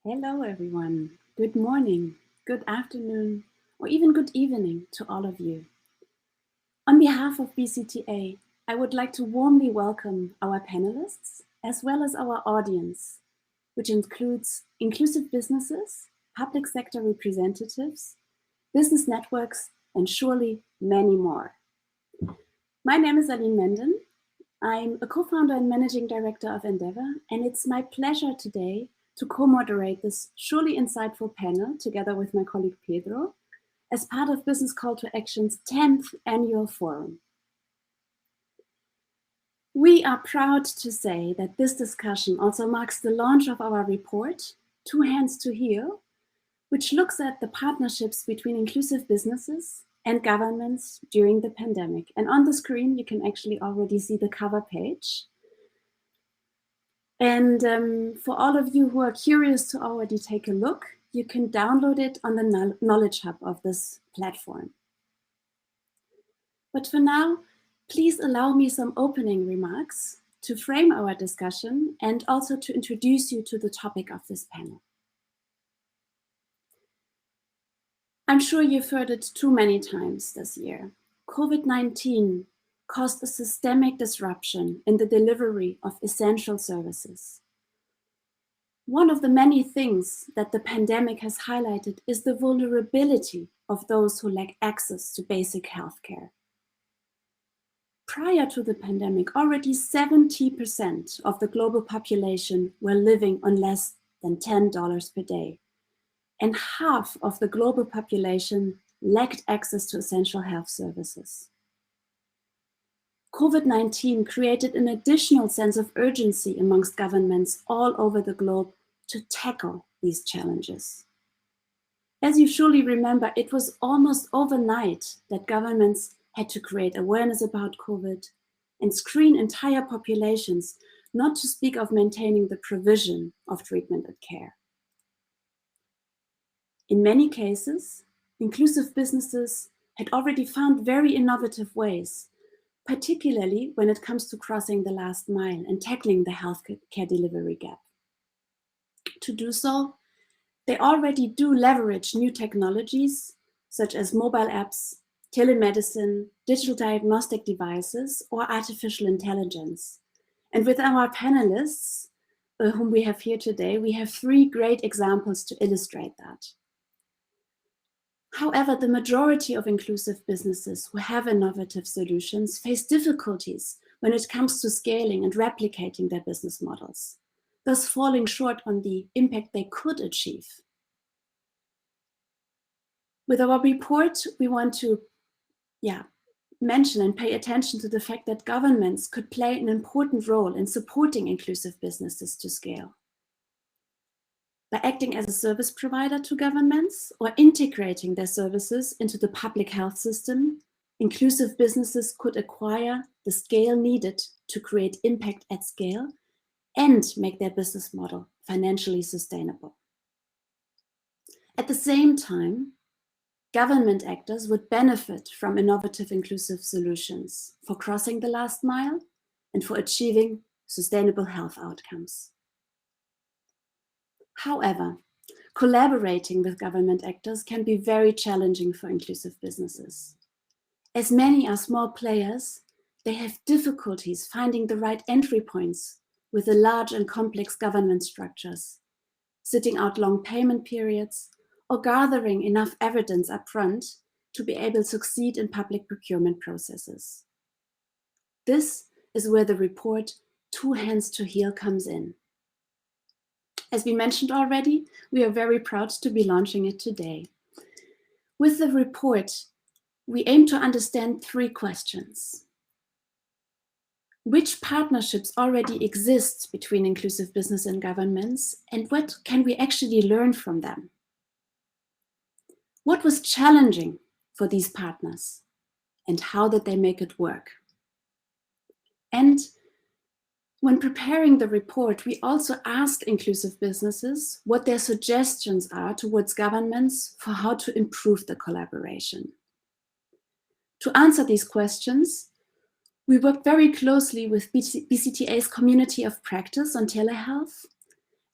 Hello, everyone. Good morning, good afternoon, or even good evening to all of you. On behalf of BCtA, I would like to warmly welcome our panelists as well as our audience, which includes inclusive businesses, public sector representatives, business networks, and surely many more. My name is Aline Menden. I'm a co-founder and managing director of Endeavor, and it's my pleasure today to co-moderate this surely insightful panel together with my colleague Pedro as part of Business Call to Action's 10th annual forum. We are proud to say that this discussion also marks the launch of our report, Two Hands to Heal, which looks at the partnerships between inclusive businesses and governments during the pandemic. And on the screen, you can actually already see the cover page. And for all of you who are curious to already take a look, you can download it on the Knowledge Hub of this platform. But for now, please allow me some opening remarks to frame our discussion and also to introduce you to the topic of this panel. I'm sure you've heard it too many times this year. COVID-19 caused a systemic disruption in the delivery of essential services. One of the many things that the pandemic has highlighted is the vulnerability of those who lack access to basic healthcare. Prior to the pandemic, already 70% of the global population were living on less than $10 per day, and half of the global population lacked access to essential health services. COVID-19 created an additional sense of urgency amongst governments all over the globe to tackle these challenges. As you surely remember, it was almost overnight that governments had to create awareness about COVID and screen entire populations, not to speak of maintaining the provision of treatment and care. In many cases, inclusive businesses had already found very innovative ways, particularly when it comes to crossing the last mile and tackling the healthcare delivery gap. To do so, they already do leverage new technologies such as mobile apps, telemedicine, digital diagnostic devices, or artificial intelligence. And with our panelists, whom we have here today, we have three great examples to illustrate that. However, the majority of inclusive businesses who have innovative solutions face difficulties when it comes to scaling and replicating their business models, thus falling short on the impact they could achieve. With our report, we want to mention and pay attention to the fact that governments could play an important role in supporting inclusive businesses to scale. By acting as a service provider to governments or integrating their services into the public health system, inclusive businesses could acquire the scale needed to create impact at scale and make their business model financially sustainable. At the same time, government actors would benefit from innovative inclusive solutions for crossing the last mile and for achieving sustainable health outcomes. However, collaborating with government actors can be very challenging for inclusive businesses. As many are small players, they have difficulties finding the right entry points with the large and complex government structures, sitting out long payment periods, or gathering enough evidence upfront to be able to succeed in public procurement processes. This is where the report Two Hands to Heal comes in. As we mentioned already, we are very proud to be launching it today. With the report, we aim to understand three questions. Which partnerships already exist between inclusive business and governments, and what can we actually learn from them? What was challenging for these partners, and how did they make it work? And when preparing the report, we also asked inclusive businesses what their suggestions are towards governments for how to improve the collaboration. To answer these questions, we worked very closely with BCtA's community of practice on telehealth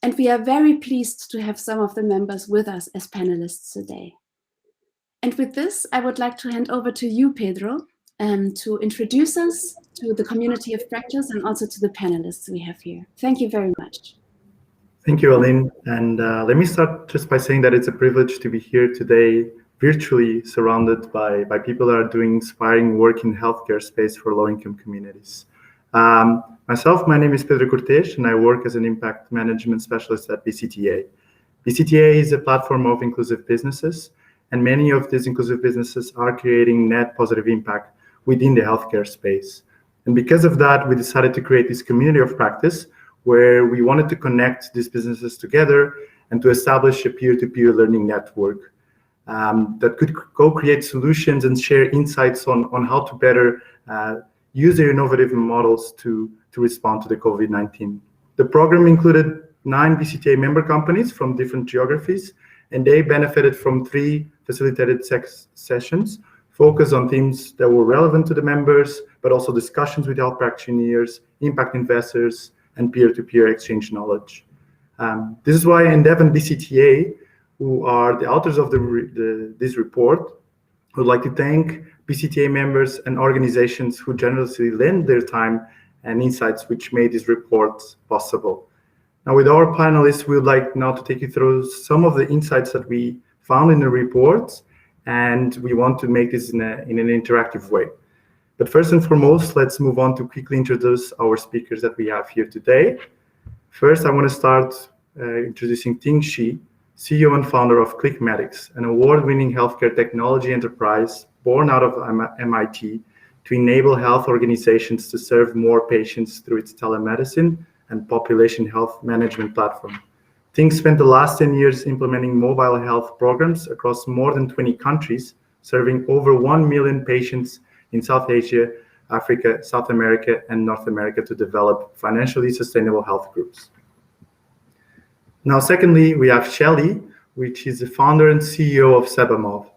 And we are very pleased to have some of the members with us as panelists today. And with this, I would like to hand over to you, Pedro, to introduce us to the community of practice and also to the panelists we have here. Thank you very much. Thank you, Aline. And let me start just by saying that it's a privilege to be here today, virtually surrounded by people that are doing inspiring work in healthcare space for low-income communities. Myself, my name is Pedro Cortes, and I work as an impact management specialist at BCtA. BCtA is a platform of inclusive businesses, and many of these inclusive businesses are creating net positive impact within the healthcare space. And because of that, we decided to create this community of practice where we wanted to connect these businesses together and to establish a peer-to-peer learning network that could co-create solutions and share insights on how to better use their innovative models to respond to the COVID-19. The program included 9 BCtA member companies from different geographies, and they benefited from 3 facilitated sessions focused on themes that were relevant to the members, but also discussions with health practitioners, impact investors, and peer-to-peer exchange knowledge. This is why Endev and BCtA, who are the authors of this report, would like to thank BCtA members and organizations who generously lend their time and insights which made this report possible. Now, with our panelists, we would like now to take you through some of the insights that we found in the report, and we want to make this in an interactive way. But first and foremost, let's move on to quickly introduce our speakers that we have here today. First, I want to start introducing Ting Shi, CEO and founder of Clickmatics, an award-winning healthcare technology enterprise born out of MIT to enable health organizations to serve more patients through its telemedicine and population health management platform. Ting spent the last 10 years implementing mobile health programs across more than 20 countries, serving over 1 million patients in South Asia, Africa, South America, and North America to develop financially sustainable health groups. Now, secondly, we have Shelly, which is the founder and CEO of Sebamov.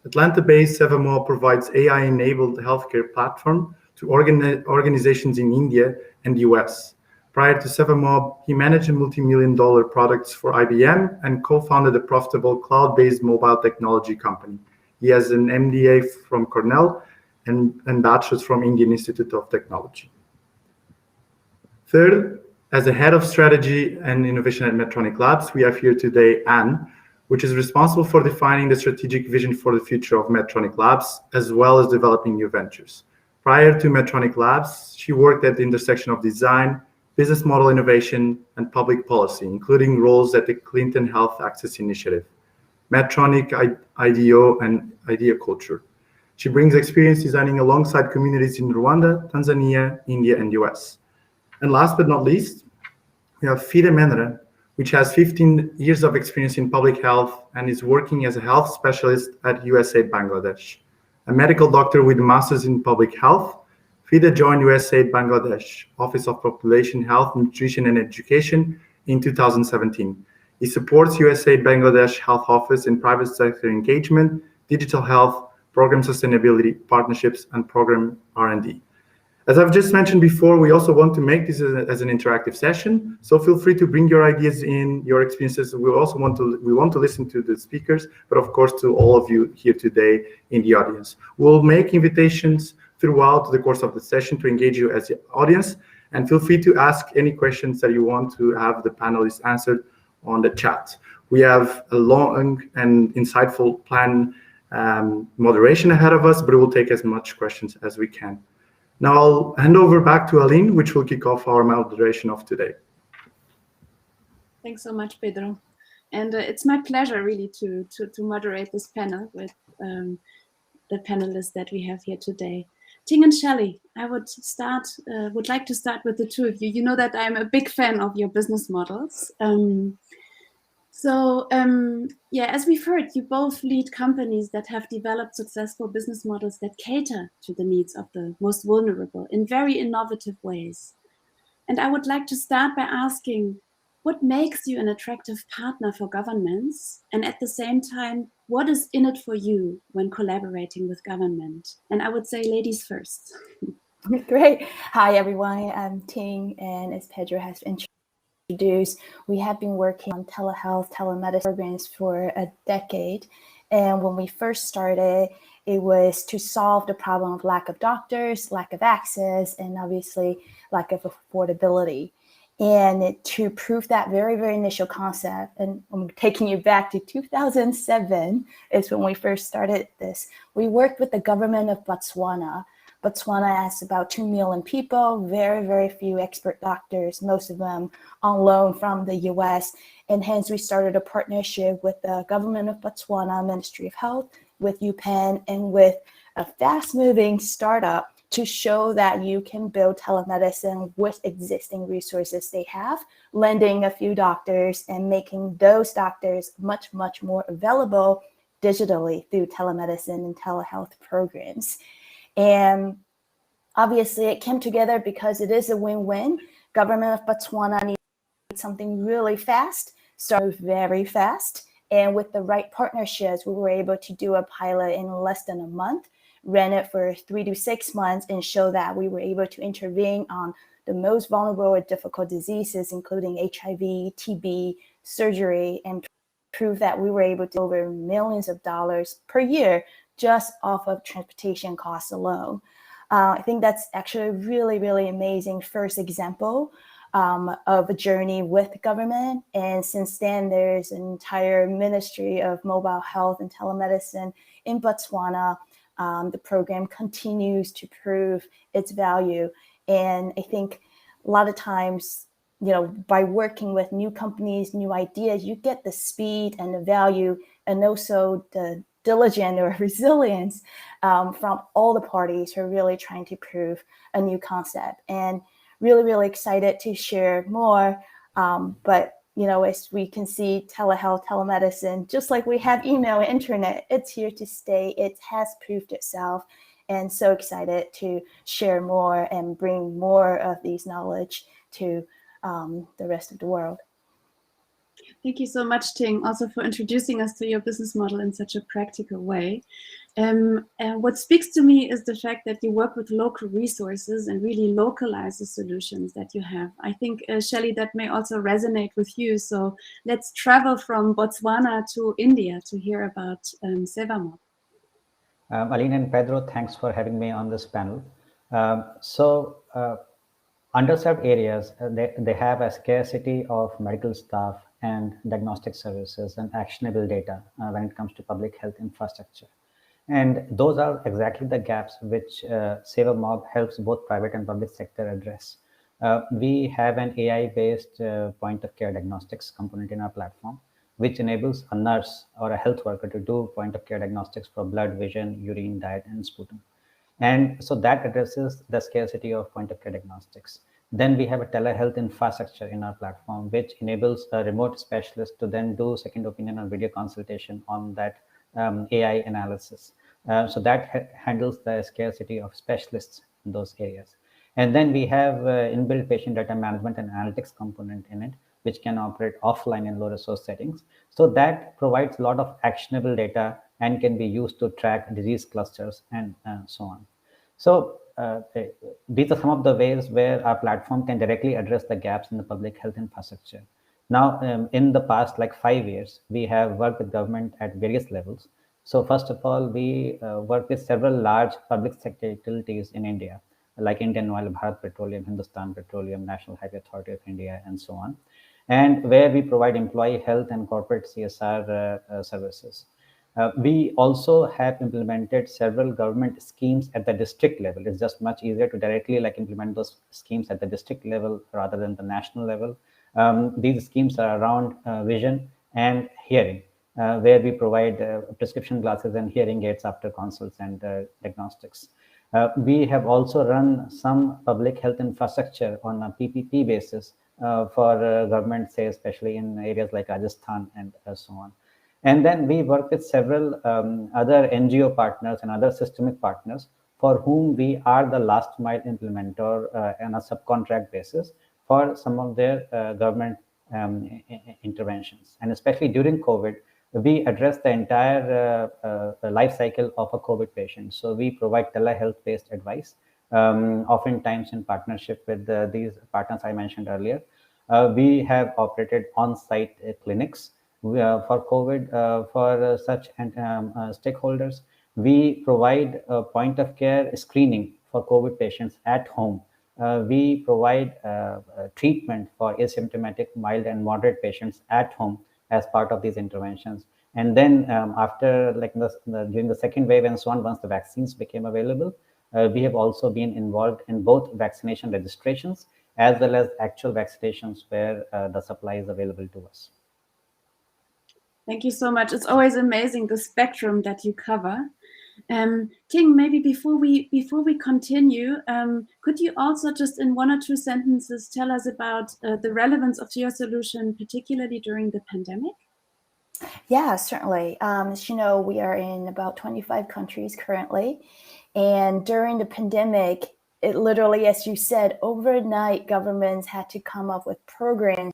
Atlanta-based Sebamov provides AI-enabled healthcare platform to organizations in India and the US. Prior to Sebamov, he managed multi-million-dollar products for IBM and co-founded a profitable cloud-based mobile technology company. He has an MBA from Cornell and bachelor's from Indian Institute of Technology. Third, as the head of strategy and innovation at Medtronic Labs, we have here today Anne, which is responsible for defining the strategic vision for the future of Medtronic Labs, as well as developing new ventures. Prior to Medtronic Labs, she worked at the intersection of design, business model innovation, and public policy, including roles at the Clinton Health Access Initiative, Medtronic IDEO, and Idea Culture. She brings experience designing alongside communities in Rwanda, Tanzania, India, and US. And last but not least, we have Fide Menre, which has 15 years of experience in public health and is working as a health specialist at USAID Bangladesh. A medical doctor with a master's in public health, Fide joined USAID Bangladesh Office of Population Health, Nutrition and Education in 2017. He supports USAID Bangladesh Health Office in private sector engagement, digital health, program sustainability, partnerships, and program R&D. As I've just mentioned before, we also want to make this as an interactive session. So feel free to bring your ideas in, your experiences. We want to listen to the speakers, but of course to all of you here today in the audience. We'll make invitations throughout the course of the session to engage you as the audience, and feel free to ask any questions that you want to have the panelists answered on the chat. We have a long and insightful plan moderation ahead of us, but we'll take as much questions as we can. Now I'll hand over back to Aline, which will kick off our moderation of today. Thanks so much, Pedro. And it's my pleasure really to moderate this panel with the panelists that we have here today. Ting and Shelly, I would like to start with the two of you. You know that I'm a big fan of your business models. Yeah, as we've heard, you both lead companies that have developed successful business models that cater to the needs of the most vulnerable in very innovative ways. And I would like to start by asking, what makes you an attractive partner for governments? And at the same time, what is in it for you when collaborating with government? And I would say ladies first. Great. Hi, everyone. I'm Ting, and as Pedro has introduced, we have been working on telehealth, telemedicine programs for a decade. And when we first started, it was to solve the problem of lack of doctors, lack of access, and obviously lack of affordability. And to prove that very, very initial concept, and I'm taking you back to 2007 is when we first started this. We worked with the government of Botswana. Botswana has about 2 million people, very, very few expert doctors, most of them on loan from the US. And hence we started a partnership with the government of Botswana, Ministry of Health, with UPenn, and with a fast-moving startup to show that you can build telemedicine with existing resources they have, lending a few doctors and making those doctors much, much more available digitally through telemedicine and telehealth programs. And obviously it came together because it is a win-win. Government of Botswana needs something really fast, started very fast. And with the right partnerships, we were able to do a pilot in less than a month, ran it for 3 to 6 months, and show that we were able to intervene on the most vulnerable or difficult diseases, including HIV, TB, surgery, and prove that we were able to over millions of dollars per year just off of transportation costs alone. I think that's actually a really, really amazing first example of a journey with the government. And since then, there's an entire Ministry of Mobile Health and Telemedicine in Botswana. The program continues to prove its value. And I think a lot of times, by working with new companies, new ideas, you get the speed and the value and also the diligence or resilience from all the parties who are really trying to prove a new concept. And really, really excited to share more. But as we can see, telehealth, telemedicine, just like we have email and internet, it's here to stay. It has proved itself. And so excited to share more and bring more of these knowledge to the rest of the world. Thank you so much, Ting, also for introducing us to your business model in such a practical way. What speaks to me is the fact that you work with local resources and really localize the solutions that you have. I think, Shelley, that may also resonate with you. So let's travel from Botswana to India to hear about Sevamob. Aline and Pedro, thanks for having me on this panel. Underserved areas, they have a scarcity of medical staff and diagnostic services and actionable data when it comes to public health infrastructure. And those are exactly the gaps which Sevamob helps both private and public sector address. We have an AI-based point-of-care diagnostics component in our platform, which enables a nurse or a health worker to do point-of-care diagnostics for blood, vision, urine, diet, and sputum. And so that addresses the scarcity of point-of-care diagnostics. Then we have a telehealth infrastructure in our platform, which enables a remote specialist to then do second opinion or video consultation on that AI analysis. So that handles the scarcity of specialists in those areas. And then we have inbuilt patient data management and analytics component in it, which can operate offline in low resource settings. So that provides a lot of actionable data and can be used to track disease clusters and so on. So these are some of the ways where our platform can directly address the gaps in the public health infrastructure. Now, in the past, like 5 years, we have worked with government at various levels. So first of all, we work with several large public sector utilities in India, like Indian Oil, Bharat Petroleum, Hindustan Petroleum, National Highway Authority of India, and so on, and where we provide employee health and corporate CSR services. We also have implemented several government schemes at the district level. It's just much easier to directly implement those schemes at the district level rather than the national level. These schemes are around vision and hearing, where we provide prescription glasses and hearing aids after consults and diagnostics. We have also run some public health infrastructure on a PPP basis for government, say, especially in areas like Rajasthan and so on. And then we work with several other NGO partners and other systemic partners for whom we are the last mile implementer on a subcontract basis for some of their government interventions. And especially during COVID, we address the entire life cycle of a COVID patient. So we provide telehealth-based advice, oftentimes in partnership with these partners I mentioned earlier. we have operated on-site clinics for COVID for such stakeholders. We provide point-of-care screening for COVID patients at home. We provide treatment for asymptomatic, mild, and moderate patients at home as part of these interventions. And then after during the second wave and so on, once the vaccines became available, we have also been involved in both vaccination registrations as well as actual vaccinations where the supply is available to us. Thank you so much. It's always amazing the spectrum that you cover. Ting, maybe before we continue, could you also just in 1 or 2 sentences tell us about the relevance of your solution, particularly during the pandemic? Yeah, certainly. As you know, we are in about 25 countries currently. And during the pandemic, it literally, as you said, overnight governments had to come up with programs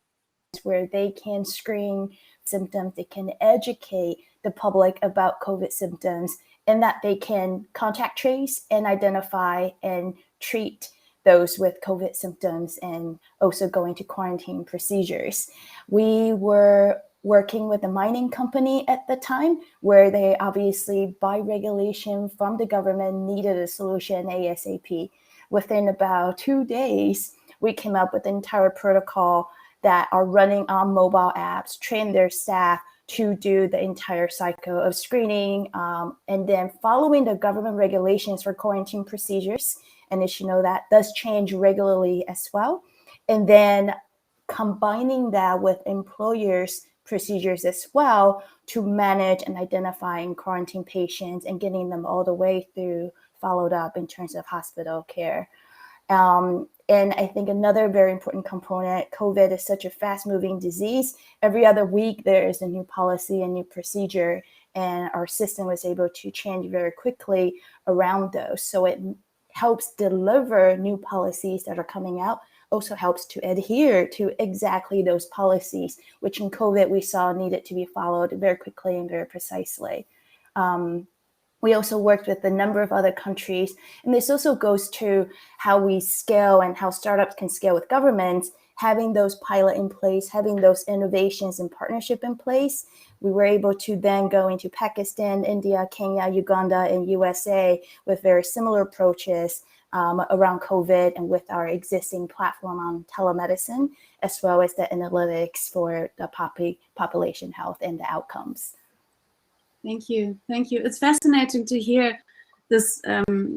where they can screen symptoms, they can educate the public about COVID symptoms, and that they can contact trace and identify and treat those with COVID symptoms and also go into quarantine procedures. We were working with a mining company at the time where they obviously, by regulation from the government, needed a solution ASAP. Within about 2 days, we came up with an entire protocol that are running on mobile apps, train their staff to do the entire cycle of screening, and then following the government regulations for quarantine procedures. And as you know, that does change regularly as well. And then combining that with employers' procedures as well to manage and identifying quarantine patients and getting them all the way through followed up in terms of hospital care. And I think another very important component, COVID is such a fast-moving disease. Every other week, there is a new policy, a new procedure, and our system was able to change very quickly around those. So it helps deliver new policies that are coming out, also helps to adhere to exactly those policies, which in COVID we saw needed to be followed very quickly and very precisely. We also worked with a number of other countries, and this also goes to how we scale and how startups can scale with governments, having those pilot in place, having those innovations and partnership in place. We were able to then go into Pakistan, India, Kenya, Uganda, and USA with very similar approaches around COVID and with our existing platform on telemedicine, as well as the analytics for the population health and the outcomes. Thank you. Thank you. It's fascinating to hear this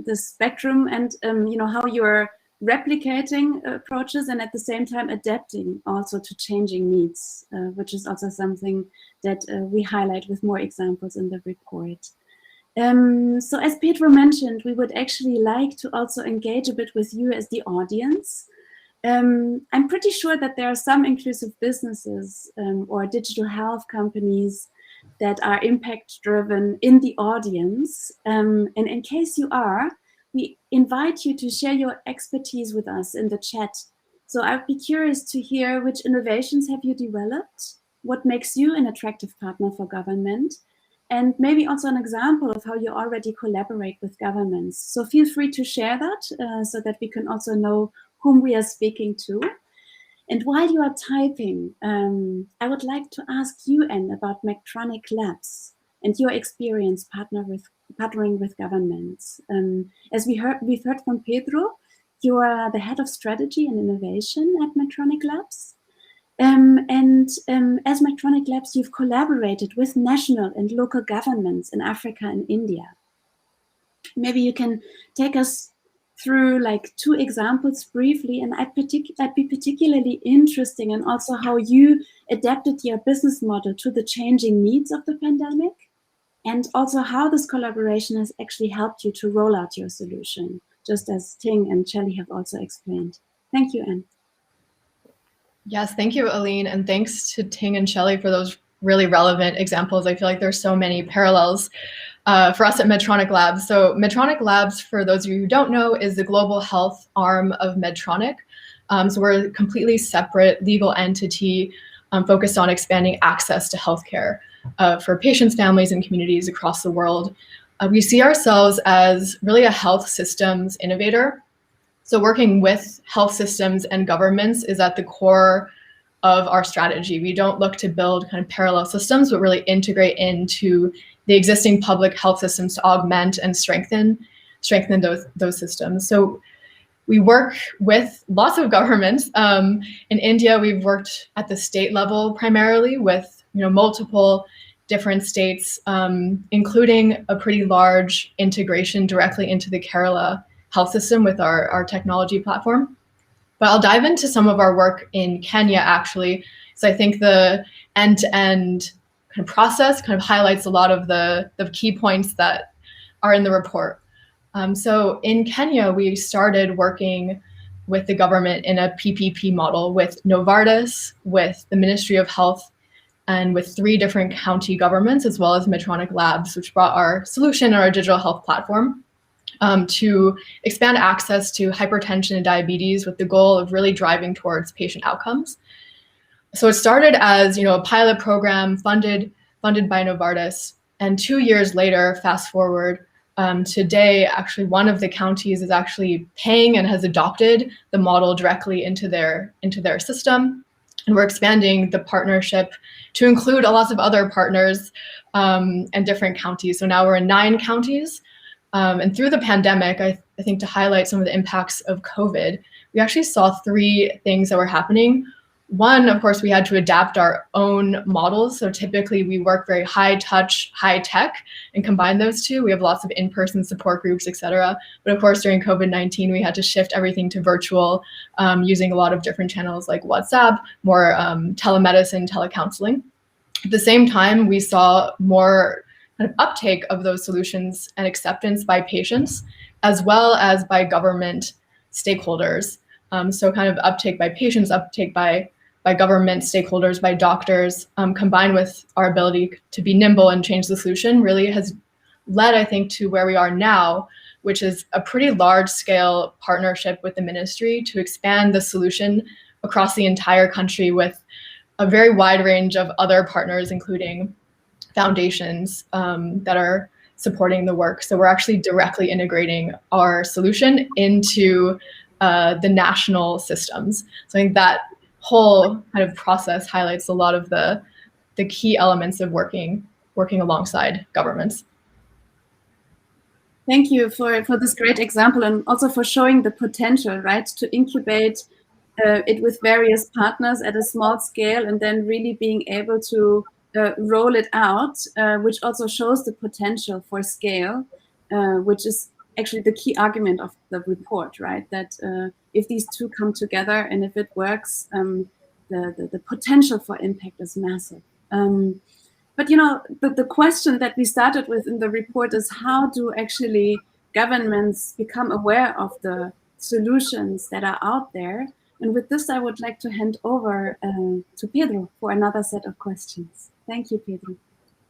this spectrum and how you're replicating approaches and at the same time adapting also to changing needs, which is also something that we highlight with more examples in the report. So as Pedro mentioned, we would actually like to also engage a bit with you as the audience. I'm pretty sure that there are some inclusive businesses or digital health companies that are impact-driven in the audience. And in case you are, we invite you to share your expertise with us in the chat. So I'd be curious to hear which innovations have you developed, what makes you an attractive partner for government, and maybe also an example of how you already collaborate with governments. So feel free to share that so that we can also know whom we are speaking to. And while you are typing, I would like to ask you, Anne, about Medtronic Labs and your experience partnering with governments. As we've heard from Pedro, you are the head of strategy and innovation at Medtronic Labs. As Medtronic Labs, you've collaborated with national and local governments in Africa and India. Maybe you can take us through like 2 examples briefly, and I'd be particularly interested in also how you adapted your business model to the changing needs of the pandemic, and also how this collaboration has actually helped you to roll out your solution, just as Ting and Shelley have also explained. Thank you, Anne. Yes, thank you, Aline, and thanks to Ting and Shelley for those really relevant examples. I feel like there's so many parallels for us at Medtronic Labs. So Medtronic Labs, for those of you who don't know, is the global health arm of Medtronic. So we're a completely separate legal entity focused on expanding access to healthcare for patients, families, and communities across the world. We see ourselves as really a health systems innovator. So working with health systems and governments is at the core of our strategy. We don't look to build kind of parallel systems, but really integrate into the existing public health systems to augment and strengthen those systems. So we work with lots of governments. In India, we've worked at the state level primarily with multiple different states, including a pretty large integration directly into the Kerala health system with our technology platform. But I'll dive into some of our work in Kenya, actually. So I think the end-to-end kind of process kind of highlights a lot of the key points that are in the report. So in Kenya, we started working with the government in a PPP model with Novartis, with the Ministry of Health, and with 3 different county governments, as well as Medtronic Labs, which brought our solution, our digital health platform, to expand access to hypertension and diabetes with the goal of really driving towards patient outcomes. So it started as a pilot program funded by Novartis, and 2 years later, fast forward, today, actually one of the counties is actually paying and has adopted the model directly into their system. And we're expanding the partnership to include a lot of other partners and different counties. So now we're in 9 counties. And through the pandemic, I think to highlight some of the impacts of COVID, we actually saw 3 things that were happening. One, of course, we had to adapt our own models. So typically we work very high touch, high tech, and combine those 2. We have lots of in-person support groups, et cetera. But of course, during COVID-19, we had to shift everything to virtual using a lot of different channels like WhatsApp, more telemedicine, telecounseling. At the same time, we saw more kind of uptake of those solutions and acceptance by patients, as well as by government stakeholders. So kind of uptake by patients, uptake by government stakeholders, by doctors, combined with our ability to be nimble and change the solution, really has led, I think, to where we are now, which is a pretty large-scale partnership with the ministry to expand the solution across the entire country with a very wide range of other partners, including foundations that are supporting the work. So we're actually directly integrating our solution into the national systems. So I think that whole kind of process highlights a lot of the key elements of working alongside governments. Thank you for this great example, and also for showing the potential, right, to incubate it with various partners at a small scale, and then really being able to roll it out, which also shows the potential for scale, which is actually the key argument of the report, right? That if these 2 come together and if it works, the potential for impact is massive. But the question that we started with in the report is, how do actually governments become aware of the solutions that are out there? And with this, I would like to hand over to Pedro for another set of questions. Thank you, Pedro.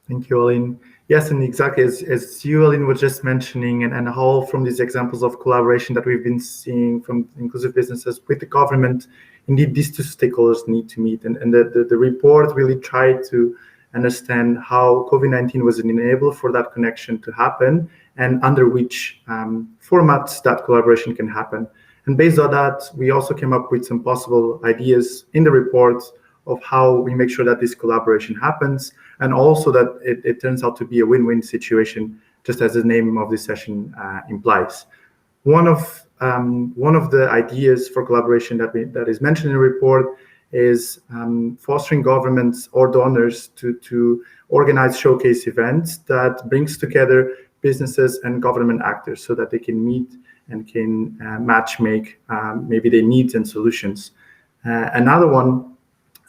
Thank you, Aline. Yes, and exactly as you, Aline, was just mentioning, and how from these examples of collaboration that we've been seeing from inclusive businesses with the government, indeed, these 2 stakeholders need to meet. And the report really tried to understand how COVID-19 was an enabler for that connection to happen, and under which formats that collaboration can happen. And based on that, we also came up with some possible ideas in the report of how we make sure that this collaboration happens, and also that it turns out to be a win-win situation, just as the name of this session implies. One of the ideas for collaboration that is mentioned in the report is fostering governments or donors to organize showcase events that brings together businesses and government actors so that they can meet and can match make maybe their needs and solutions. Another one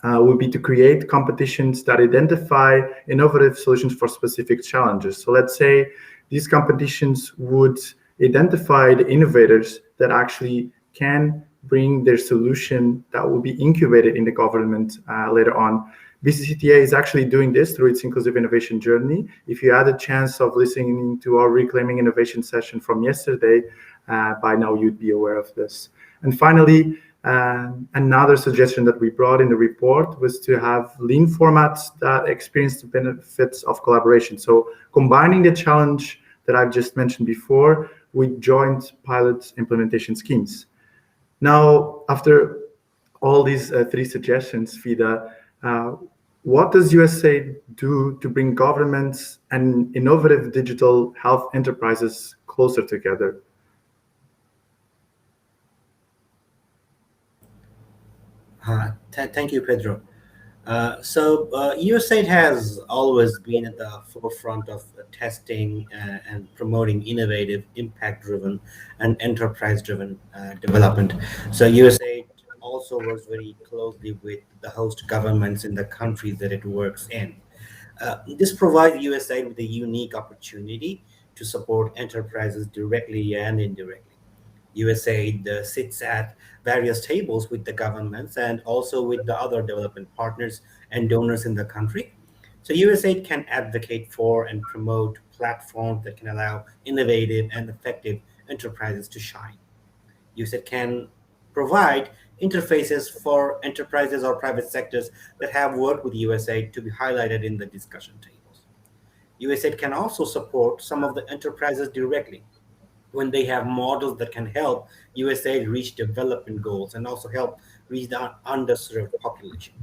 would be to create competitions that identify innovative solutions for specific challenges. So let's say these competitions would identify the innovators that actually can bring their solution that will be incubated in the government later on. BCtA is actually doing this through its inclusive innovation journey. If you had a chance of listening to our Reclaiming Innovation session from yesterday, by now you'd be aware of this. And finally, another suggestion that we brought in the report was to have lean formats that experience the benefits of collaboration. So combining the challenge that I've just mentioned before with joint pilot implementation schemes. Now, after all these three suggestions, Fida, what does USAID do to bring governments and innovative digital health enterprises closer together? Thank you, Pedro. USAID has always been at the forefront of testing and promoting innovative, impact-driven, and enterprise-driven development. So USAID also works very closely with the host governments in the countries that it works in. This provides USAID with a unique opportunity to support enterprises directly and indirectly. USAID sits at various tables with the governments and also with the other development partners and donors in the country. So USAID can advocate for and promote platforms that can allow innovative and effective enterprises to shine. USAID can provide interfaces for enterprises or private sectors that have worked with USAID to be highlighted in the discussion tables. USAID can also support some of the enterprises directly when they have models that can help USAID reach development goals and also help reach the underserved population.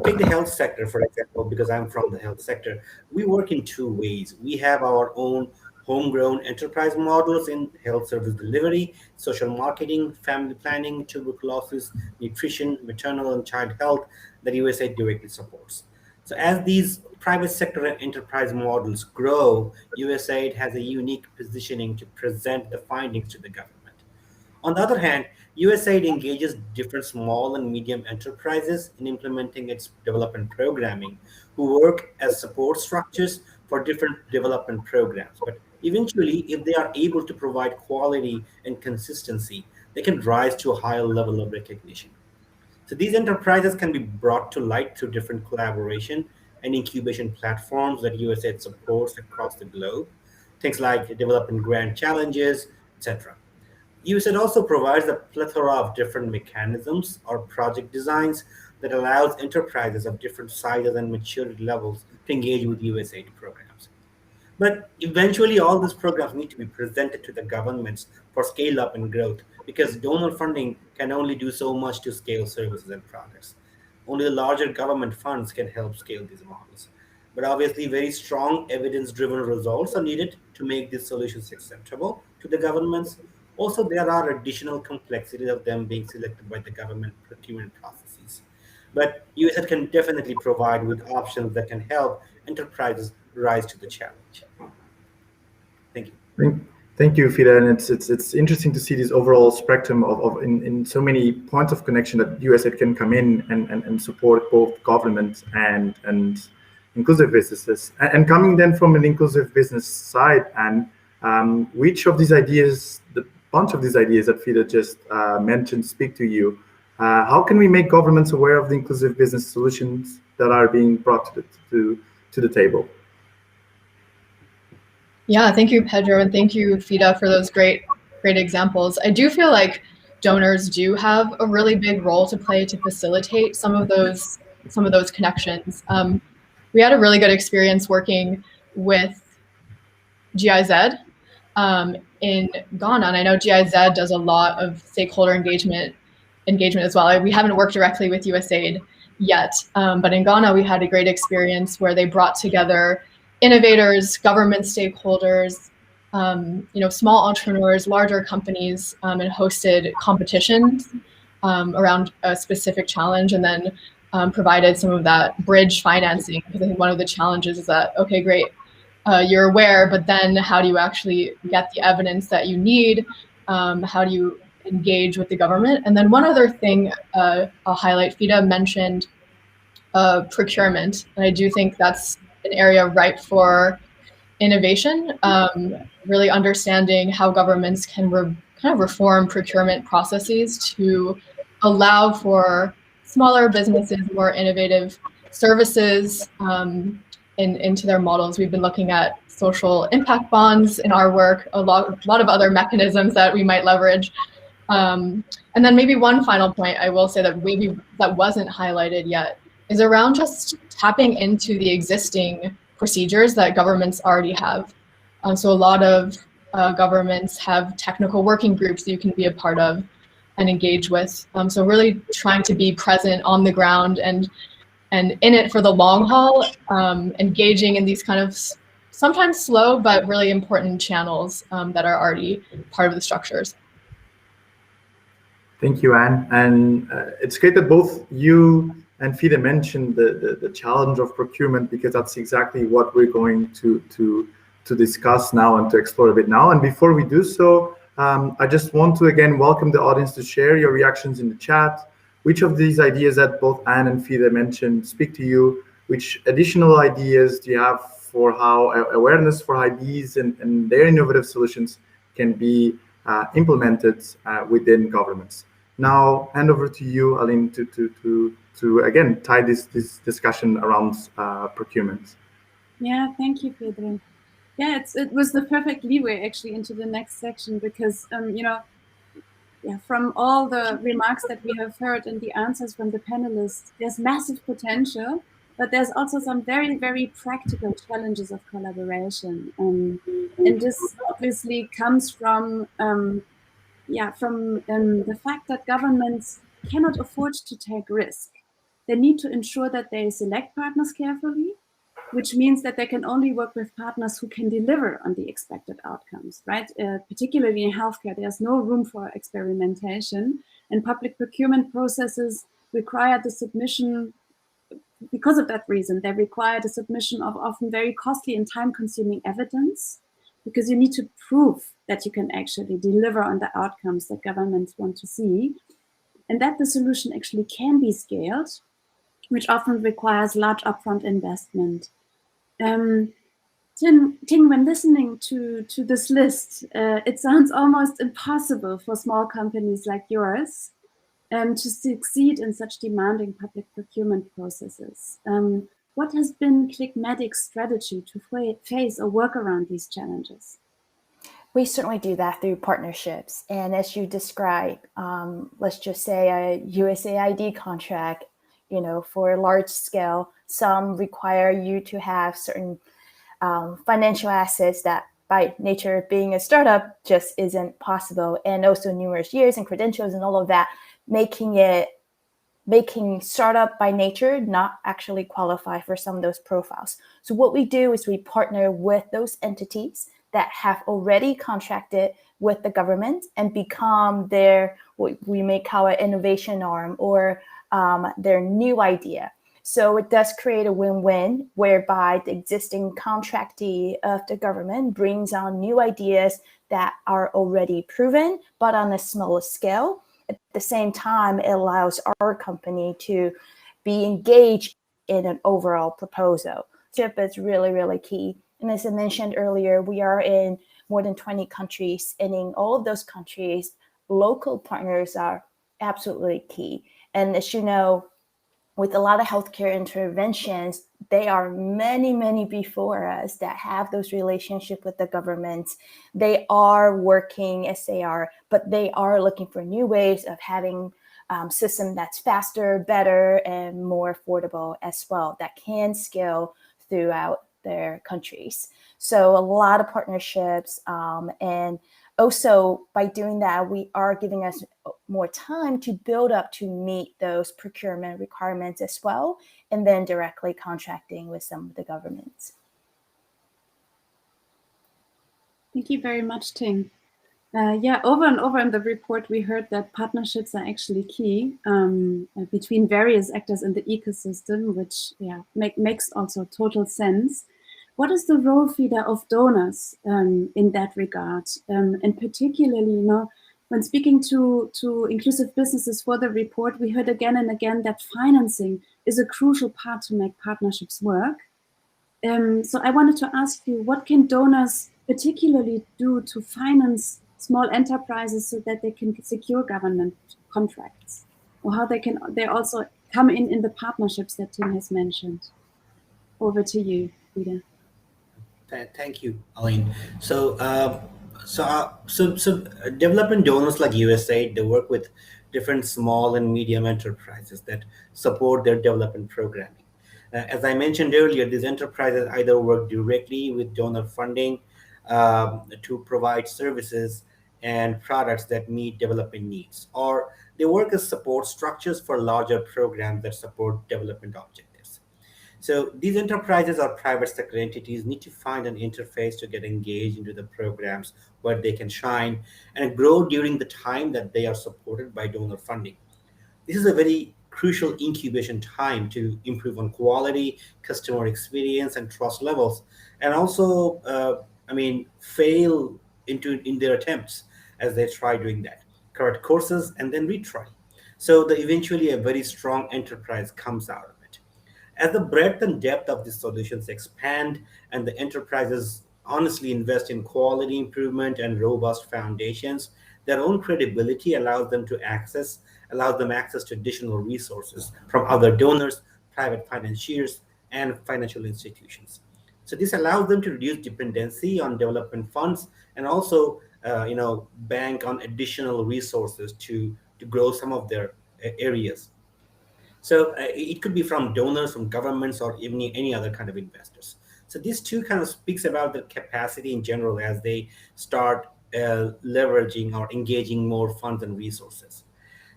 Take the health sector, for example, because I'm from the health sector. We work in two ways. We have our own homegrown enterprise models in health service delivery, social marketing, family planning, tuberculosis, nutrition, maternal and child health that USAID directly supports. So as these private sector and enterprise models grow, USAID has a unique positioning to present the findings to the government. On the other hand, USAID engages different small and medium enterprises in implementing its development programming, who work as support structures for different development programs. But eventually, if they are able to provide quality and consistency, they can rise to a higher level of recognition. So these enterprises can be brought to light through different collaboration and incubation platforms that USAID supports across the globe, things like development grant challenges, etc. USAID also provides a plethora of different mechanisms or project designs that allows enterprises of different sizes and maturity levels to engage with USAID programs. But eventually, all these programs need to be presented to the governments for scale up and growth because donor funding can only do so much to scale services and products. Only the larger government funds can help scale these models. But obviously, very strong evidence driven results are needed to make these solutions acceptable to the governments. Also, there are additional complexities of them being selected by the government procurement processes. But USAID can definitely provide with options that can help enterprises rise to the challenge. Thank you. Thank you, Fida. And it's interesting to see this overall spectrum of in so many points of connection that USAID can come in and support both government and inclusive businesses. And coming then from an inclusive business side, and which of these ideas, the bunch of these ideas that Fida just mentioned, speak to you? How can we make governments aware of the inclusive business solutions that are being brought to the table? Yeah, thank you, Pedro, and thank you, Fida, for those great examples. I do feel like donors do have a really big role to play to facilitate some of those connections. We had a really good experience working with GIZ in Ghana, and I know GIZ does a lot of stakeholder engagement as well. We haven't worked directly with USAID yet, but in Ghana we had a great experience where they brought together innovators, government stakeholders, small entrepreneurs, larger companies, and hosted competitions around a specific challenge, and then provided some of that bridge financing. Because I think one of the challenges is that, okay, great, you're aware, but then how do you actually get the evidence that you need? How do you engage with the government? And then one other thing I'll highlight, Fida mentioned procurement, and I do think that's an area ripe for innovation, really understanding how governments can kind of reform procurement processes to allow for smaller businesses, more innovative services into their models. We've been looking at social impact bonds in our work, a lot of other mechanisms that we might leverage. And then maybe one final point I will say that maybe that wasn't highlighted yet is around just tapping into the existing procedures that governments already have. So a lot of governments have technical working groups that you can be a part of. and engage with. So really trying to be present on the ground and in it for the long haul, engaging in these kind of sometimes slow but really important channels that are already part of the structures. Thank you, Anne. And it's great that both you and FIDE mentioned the challenge of procurement, because that's exactly what we're going to discuss now and to explore a bit now. And before we do so, I just want to again welcome the audience to share your reactions in the chat. Which of these ideas that both Anne and FIDE mentioned speak to you? Which additional ideas do you have for how awareness for IBs and their innovative solutions can be implemented within governments? Now, hand over to you, Aline, to again tie this discussion around procurement. Yeah, thank you, Pedro. Yeah, it was the perfect leeway actually into the next section, because from all the remarks that we have heard and the answers from the panelists, there's massive potential, but there's also some very, very practical challenges of collaboration. And this obviously comes from the fact that governments cannot afford to take risk. They need to ensure that they select partners carefully, which means that they can only work with partners who can deliver on the expected outcomes, right? Particularly in healthcare, there's no room for experimentation, and public procurement processes require the submission. Because of that reason, they require the submission of often very costly and time-consuming evidence, because you need to prove that you can actually deliver on the outcomes that governments want to see, and that the solution actually can be scaled, which often requires large upfront investment. Ting, when listening to this list, it sounds almost impossible for small companies like yours to succeed in such demanding public procurement processes. What has been Clickmatics' strategy to face or work around these challenges? We certainly do that through partnerships. And as you describe, let's just say a USAID contract, for large scale, some require you to have certain financial assets that by nature of being a startup just isn't possible. And also numerous years and credentials and all of that, making startup by nature not actually qualify for some of those profiles. So what we do is we partner with those entities that have already contracted with the government and become what we may call an innovation arm, or their new idea. So it does create a win-win, whereby the existing contractee of the government brings on new ideas that are already proven, but on a smaller scale. At the same time, it allows our company to be engaged in an overall proposal. So it's really, really key. And as I mentioned earlier, we are in more than 20 countries, and in all of those countries, local partners are absolutely key. And as you know, with a lot of healthcare interventions, they are many, many before us that have those relationships with the government. They are working as they are, but they are looking for new ways of having system that's faster, better, and more affordable as well, that can scale throughout their countries. So a lot of partnerships, and also by doing that, we are giving us more time to build up to meet those procurement requirements as well, and then directly contracting with some of the governments. Thank you very much, Ting. Over and over in the report, we heard that partnerships are actually key between various actors in the ecosystem, which makes also total sense. What is the role, FIDE, of donors in that regard? And particularly, when speaking to inclusive businesses for the report, we heard again and again that financing is a crucial part to make partnerships work. So I wanted to ask you, what can donors particularly do to finance small enterprises so that they can secure government contracts, or how they also come in the partnerships that Tim has mentioned? Over to you, FIDE. Thank you, Aline. So development donors like USAID, they work with different small and medium enterprises that support their development programming. As I mentioned earlier, these enterprises either work directly with donor funding to provide services and products that meet development needs, or they work as support structures for larger programs that support development objectives. So these enterprises or private sector entities need to find an interface to get engaged into the programs where they can shine and grow during the time that they are supported by donor funding. This is a very crucial incubation time to improve on quality, customer experience, and trust levels, and also, fail in their attempts as they try doing that. Correct courses and then retry. So the eventually a very strong enterprise comes out of it. As the breadth and depth of these solutions expand and the enterprises honestly invest in quality improvement and robust foundations, their own credibility allows them access to additional resources from other donors, private financiers, and financial institutions. So this allows them to reduce dependency on development funds and also, bank on additional resources to grow some of their areas. So it could be from donors, from governments, or even any other kind of investors. So this too kind of speaks about the capacity in general as they start leveraging or engaging more funds and resources.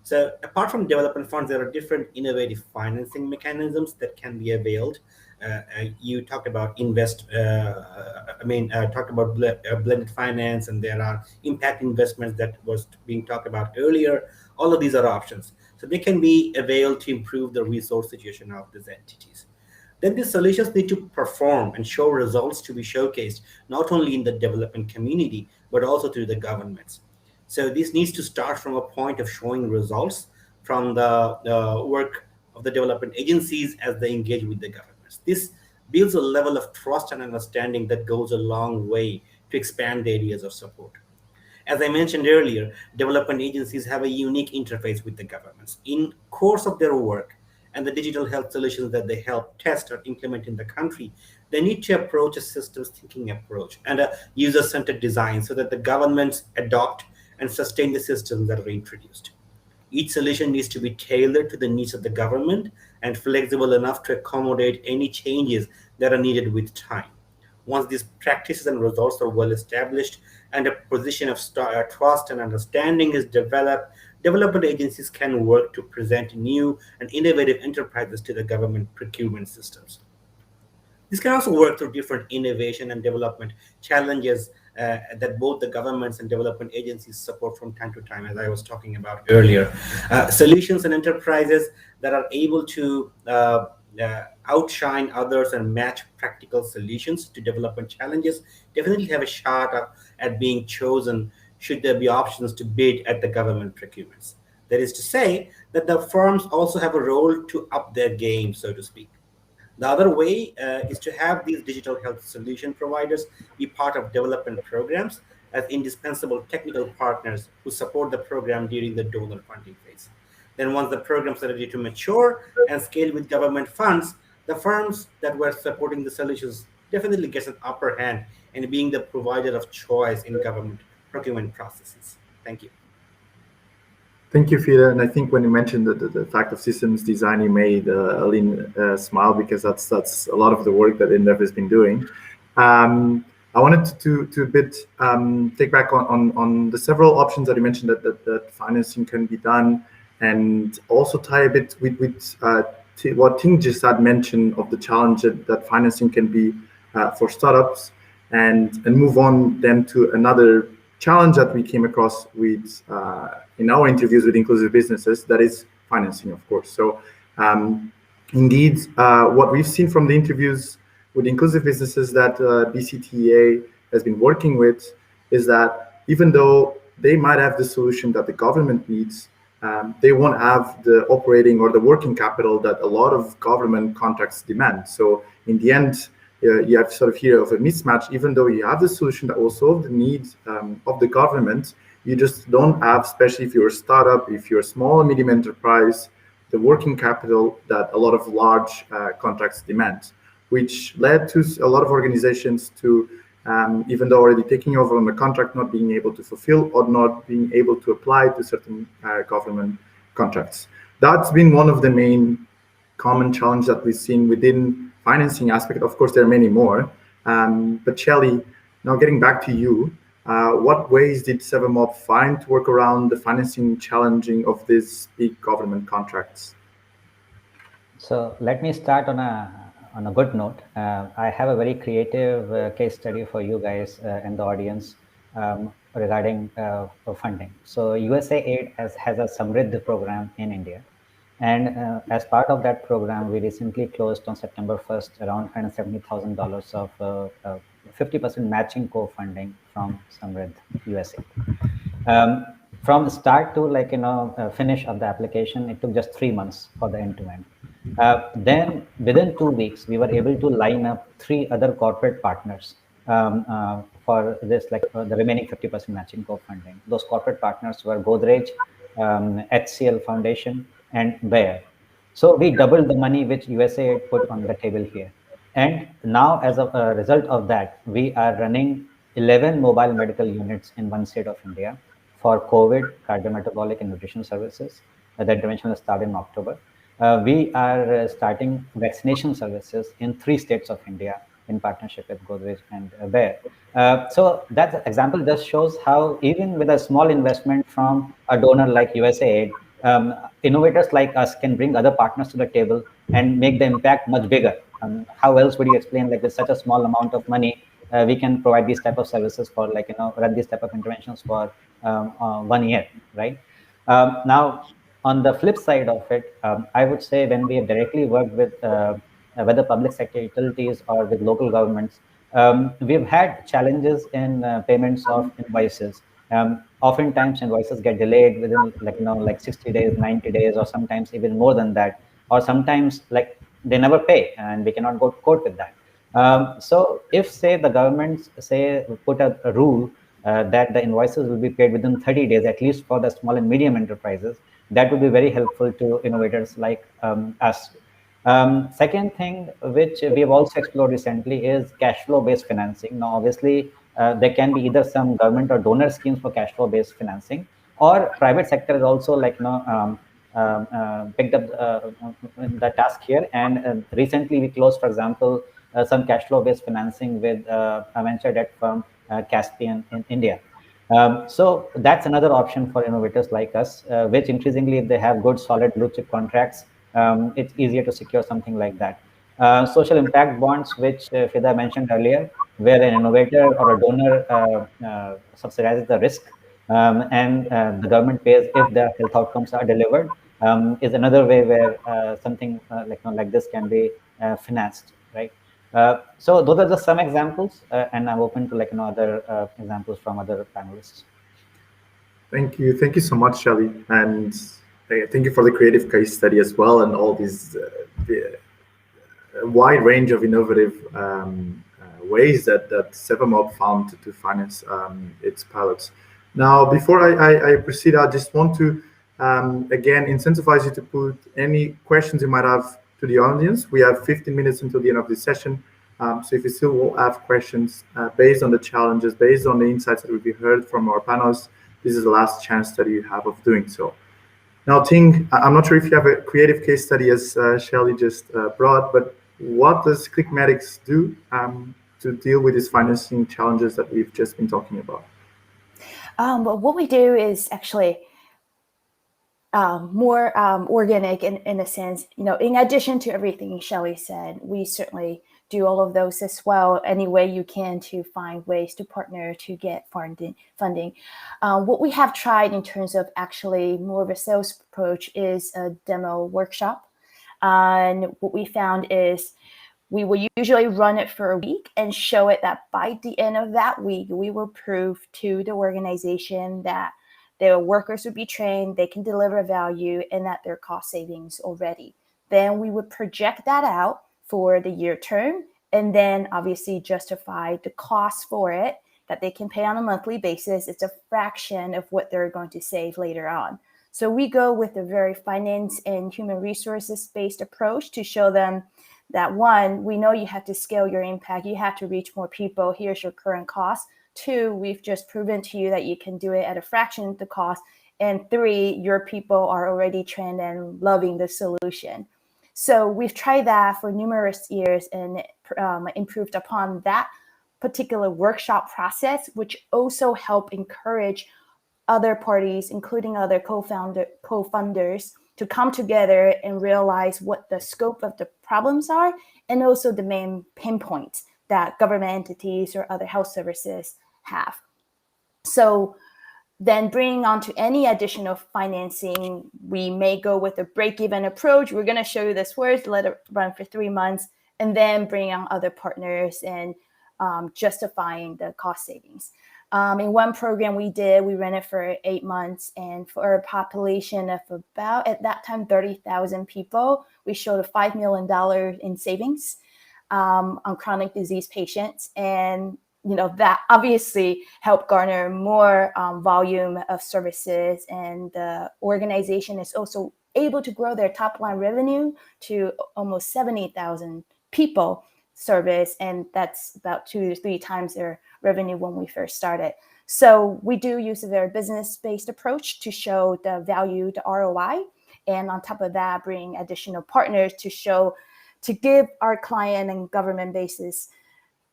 So apart from development funds, there are different innovative financing mechanisms that can be availed. You talked about blended finance, and there are impact investments that was being talked about earlier. All of these are options. So they can be availed to improve the resource situation of these entities. Then these solutions need to perform and show results to be showcased, not only in the development community, but also to the governments. So this needs to start from a point of showing results from the work of the development agencies as they engage with the governments. This builds a level of trust and understanding that goes a long way to expand the areas of support. As I mentioned earlier, development agencies have a unique interface with the governments. In course of their work and the digital health solutions that they help test or implement in the country, they need to approach a systems thinking approach and a user-centered design so that the governments adopt and sustain the systems that are introduced. Each solution needs to be tailored to the needs of the government and flexible enough to accommodate any changes that are needed with time. Once these practices and results are well established and a position of trust and understanding is developed, development agencies can work to present new and innovative enterprises to the government procurement systems. This can also work through different innovation and development challenges that both the governments and development agencies support from time to time, as I was talking about earlier. Solutions and enterprises that are able to outshine others and match practical solutions to development challenges definitely have a shot at being chosen should there be options to bid at the government procurements. That is to say that the firms also have a role to up their game, so to speak. The other way is to have these digital health solution providers be part of development programs as indispensable technical partners who support the program during the donor funding phase. Then once the programs are ready to mature and scale with government funds, the firms that were supporting the solutions definitely gets an upper hand in being the provider of choice in government procurement processes. Thank you. Thank you, Fida. And I think when you mentioned the fact of systems design, you made Aline smile, because that's a lot of the work that INDEV has been doing. I wanted to a bit take back on the several options that you mentioned that financing can be done, and also tie a bit with what Ting just had mentioned of the challenge that financing can be for startups, and move on then to another challenge that we came across with in our interviews with inclusive businesses, that is financing, of course. So indeed, what we've seen from the interviews with inclusive businesses that BCtA has been working with is that even though they might have the solution that the government needs, they won't have the operating or the working capital that a lot of government contracts demand. So in the end, you have sort of here of a mismatch. Even though you have the solution that will solve the needs of the government, you just don't have, especially if you're a startup, if you're a small and medium enterprise, the working capital that a lot of large contracts demand, which led to a lot of organizations to, even though already taking over on the contract, not being able to fulfill or not being able to apply to certain government contracts. That's been one of the main common challenges that we've seen within financing aspect. Of course, there are many more. But Shelley, now getting back to you, What ways did Severmob find to work around the financing challenging of these big government contracts? So let me start on a good note. I have a very creative case study for you guys and the audience regarding funding. So USAID has a Samriddh program in India. And as part of that program, we recently closed on September 1st around $170,000 of 50% matching co-funding from Samriddh USAID. From start to finish of the application, it took just 3 months for the end to end. Then within 2 weeks, we were able to line up 3 other corporate partners for this, the remaining 50% matching co-funding. Those corporate partners were Godrej, HCL Foundation, and Bayer. So we doubled the money which USAID put on the table here. And now, as a result of that, we are running 11 mobile medical units in one state of India for COVID, cardiometabolic, and nutrition services. The intervention will start in October. We are starting vaccination services in 3 states of India in partnership with Godrej and Bayer. So that example just shows how even with a small investment from a donor like USAID, innovators like us can bring other partners to the table and make the impact much bigger. How else would you explain, like, with such a small amount of money, we can provide these type of services for, run these type of interventions for 1 year, right? Now, on the flip side of it, I would say when we have directly worked with whether public sector utilities or with local governments, we've had challenges in payments of invoices. Oftentimes invoices get delayed within like 60 days, 90 days, or sometimes even more than that, or sometimes like they never pay and we cannot go to court with that. So if, say, the governments say put a rule that the invoices will be paid within 30 days, at least for the small and medium enterprises, that would be very helpful to innovators like us. Second thing, which we have also explored recently, is cash flow based financing. Now, obviously, there can be either some government or donor schemes for cash flow based financing, or private sector is also picked up the task here. And recently we closed, for example, some cash flow based financing with a venture debt firm, Caspian, in India. So that's another option for innovators like us, which increasingly, if they have good, solid blue chip contracts, it's easier to secure something like that. Social impact bonds, which Fida mentioned earlier, where an innovator or a donor subsidizes the risk, and the government pays if the health outcomes are delivered, is another way where something like this can be financed, right? So those are just some examples, and I'm open to other examples from other panelists. Thank you so much, Shelly, and thank you for the creative case study as well, and all these wide range of innovative ways that Severmob found to finance its pilots. Now, before I proceed, I just want to again incentivize you to put any questions you might have to the audience. We have 15 minutes until the end of this session. So if you still will have questions based on the challenges, based on the insights that we've heard from our panels, this is the last chance that you have of doing so. Now, Ting, I'm not sure if you have a creative case study as Shelly just brought, but what does Clickmatics do to deal with these financing challenges that we've just been talking about? But what we do is actually more organic in a sense. In addition to everything Shelly said, we certainly do all of those as well, any way you can to find ways to partner to get funding. What we have tried in terms of actually more of a sales approach is a demo workshop. And what we found is we will usually run it for a week and show it that by the end of that week, we will prove to the organization that their workers would be trained, they can deliver value, and that there are cost savings already. Then we would project that out for the year term, and then obviously justify the cost for it that they can pay on a monthly basis. It's a fraction of what they're going to save later on. So we go with a very finance and human resources based approach to show them that, one, we know you have to scale your impact. You have to reach more people. Here's your current cost. 2, we've just proven to you that you can do it at a fraction of the cost. And 3, your people are already trained and loving the solution. So we've tried that for numerous years and improved upon that particular workshop process, which also help encourage other parties, including other co-funders, to come together and realize what the scope of the problems are, and also the main pinpoints that government entities or other health services have. So then bringing on to any additional financing, we may go with a break-even approach. We're going to show you this first, let it run for 3 months, and then bring on other partners and justifying the cost savings. In one program we ran it for 8 months, and for a population of about, at that time, 30,000 people, we showed a $5 million in savings on chronic disease patients. And that obviously helped garner more volume of services, and the organization is also able to grow their top line revenue to almost 70,000 people service, and that's about 2 to 3 times their revenue when we first started. So we do use a very business-based approach to show the value, the ROI, and on top of that, bring additional partners to give our client and government bases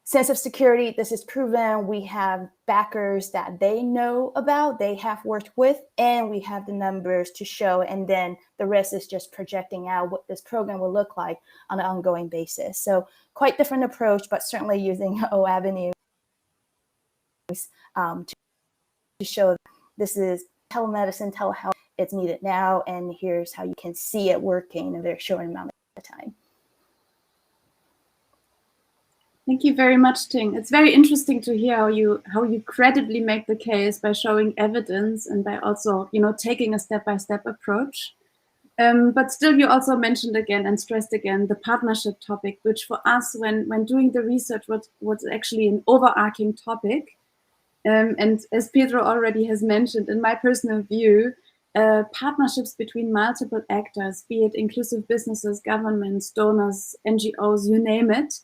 sense of security. This is proven. We have backers that they know about, they have worked with, and we have the numbers to show. And then the rest is just projecting out what this program will look like on an ongoing basis. So quite different approach, but certainly using all avenues to show this is telemedicine, telehealth, it's needed now, and here's how you can see it working in a very short amount of time. Thank you very much, Ting. It's very interesting to hear how you credibly make the case by showing evidence and by also, taking a step-by-step approach. But still, you also mentioned again and stressed again the partnership topic, which for us, when doing the research, was actually an overarching topic. And as Pedro already has mentioned, in my personal view, partnerships between multiple actors, be it inclusive businesses, governments, donors, NGOs, you name it,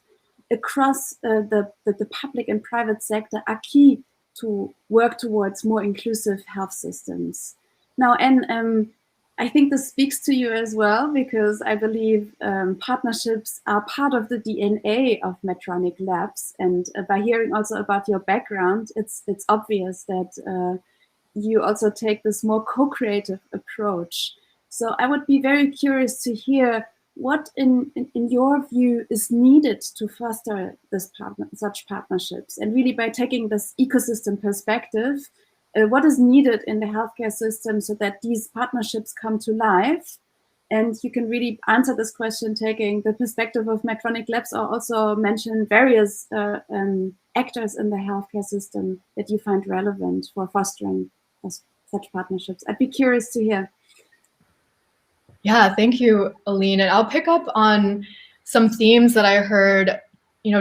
across the public and private sector are key to work towards more inclusive health systems. Now, and I think this speaks to you as well, because I believe partnerships are part of the DNA of Medtronic Labs. And by hearing also about your background, it's obvious that you also take this more co-creative approach. So I would be very curious to hear what, in your view, is needed to foster such partnerships, and really by taking this ecosystem perspective, what is needed in the healthcare system so that these partnerships come to life? And you can really answer this question taking the perspective of Medtronic Labs, or also mention various actors in the healthcare system that you find relevant for fostering such partnerships. I'd be curious to hear. Yeah, thank you, Aline. And I'll pick up on some themes that I heard.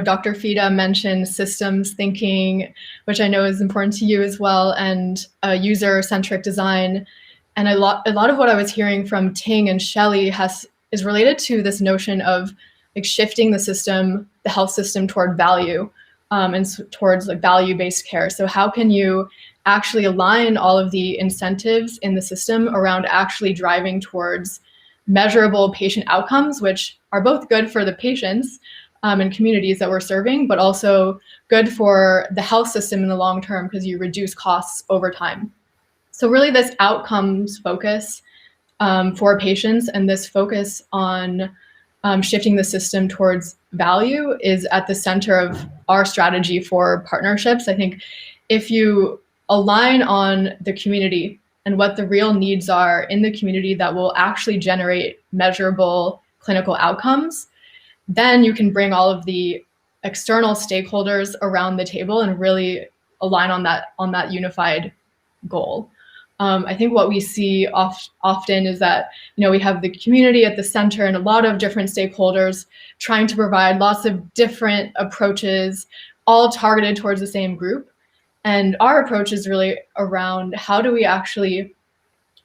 Dr. Fida mentioned systems thinking, which I know is important to you as well, and user-centric design. And a lot of what I was hearing from Ting and Shelley is related to this notion of shifting the health system toward value, and towards value-based care. So how can you actually align all of the incentives in the system around actually driving towards measurable patient outcomes, which are both good for the patients and communities that we're serving, but also good for the health system in the long term, because you reduce costs over time. So really this outcomes focus for patients, and this focus on shifting the system towards value is at the center of our strategy for partnerships. I think if you align on the community and what the real needs are in the community that will actually generate measurable clinical outcomes, then you can bring all of the external stakeholders around the table and really align on that unified goal. I think what we see often is that we have the community at the center and a lot of different stakeholders trying to provide lots of different approaches, all targeted towards the same group. And our approach is really around how do we actually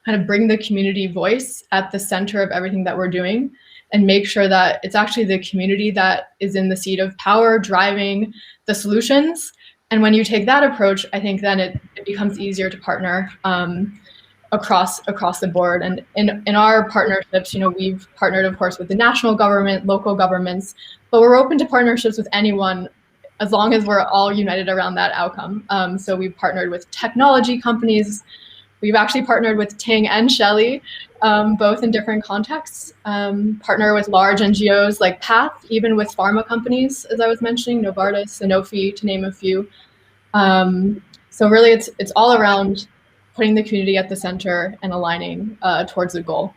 kind of bring the community voice at the center of everything that we're doing, and make sure that it's actually the community that is in the seat of power driving the solutions. And when you take that approach, I think then it becomes easier to partner across the board. And in our partnerships, we've partnered, of course, with the national government, local governments, but we're open to partnerships with anyone as long as we're all united around that outcome. So we've partnered with technology companies. We've actually partnered with Ting and Shelley, both in different contexts. Partner with large NGOs like PATH, even with pharma companies, as I was mentioning, Novartis, Sanofi, to name a few. So really, it's all around putting the community at the center and aligning towards a goal.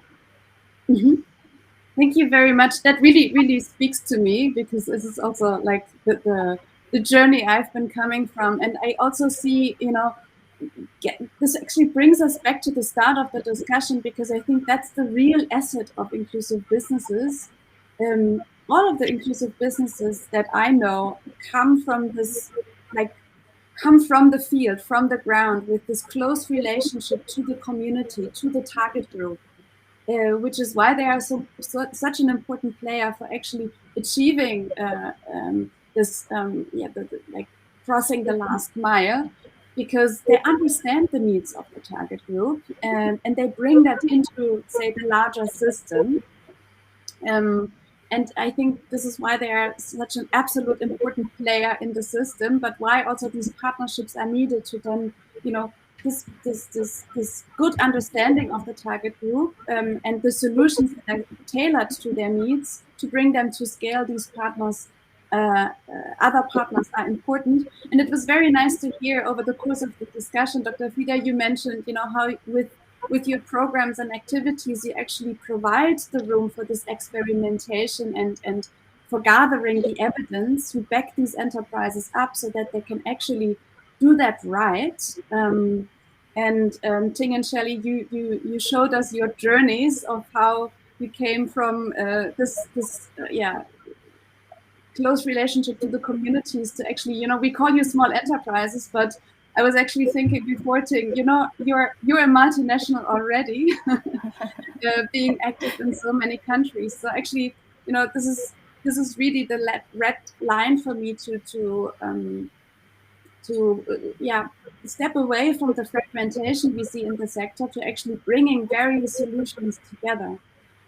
Mm-hmm. Thank you very much. That really speaks to me, because this is also like the journey I've been coming from, and I also see, this actually brings us back to the start of the discussion, because I think that's the real asset of inclusive businesses. All of the inclusive businesses that I know come from this, come from the field, from the ground, with this close relationship to the community, to the target group. Which is why they are such an important player for actually achieving this, crossing the last mile, because they understand the needs of the target group, and they bring that into, say, the larger system. And I think this is why they are such an absolute important player in the system, but why also these partnerships are needed to then, this good understanding of the target group, and the solutions that are tailored to their needs, to bring them to scale. These partners, other partners, are important. And it was very nice to hear over the course of the discussion, Dr. Fieder, you mentioned, how with your programs and activities, you actually provide the room for this experimentation and for gathering the evidence to back these enterprises up, so that they can actually do that right. Ting and Shelley, you showed us your journeys of how you came from this close relationship to the communities to actually, we call you small enterprises, but I was actually thinking before, Ting, you're a multinational already, being active in so many countries. So actually, this is really the red line for me to step away from the fragmentation we see in the sector, to actually bringing various solutions together.